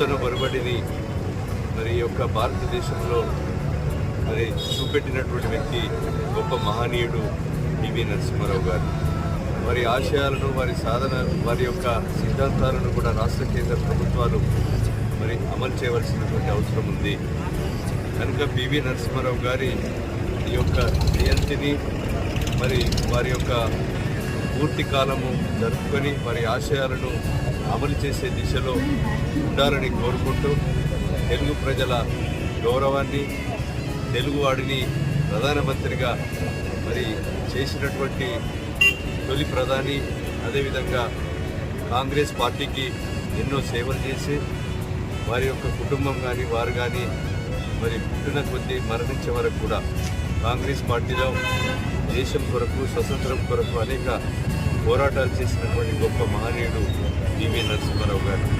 నూతన ఒరవడిని మరి యొక్క భారతదేశంలో మరి చూపెట్టినటువంటి వ్యక్తి గొప్ప మహనీయుడు పివి నరసింహారావు గారు. వారి ఆశయాలను, వారి సాధన, వారి యొక్క సిద్ధాంతాలను కూడా రాష్ట్ర కేంద్ర ప్రభుత్వాలు మరి అమలు చేయవలసినటువంటి అవసరం ఉంది. కనుక పివి నరసింహారావు గారి ఈ యొక్క జయంతిని మరి వారి యొక్క పూర్తి కాలము జరుపుకొని వారి ఆశయాలను అమలు చేసే దిశలో ఉండాలని కోరుకుంటూ తెలుగు ప్రజల గౌరవాన్ని, తెలుగువాడిని ప్రధానమంత్రిగా మరి చేసినటువంటి తొలి ప్రధాని, అదేవిధంగా కాంగ్రెస్ పార్టీకి ఎన్నో సేవలు చేసి వారి యొక్క కుటుంబం కానీ వారు కానీ మరి పుట్టిన కొద్దీ మరణించే వరకు కూడా కాంగ్రెస్ పార్టీలో దేశం కొరకు, స్వతంత్రం కొరకు అనేక పోరాటాలు చేసినటువంటి గొప్ప మహనీయుడు పివి నరసింహారావు గారు.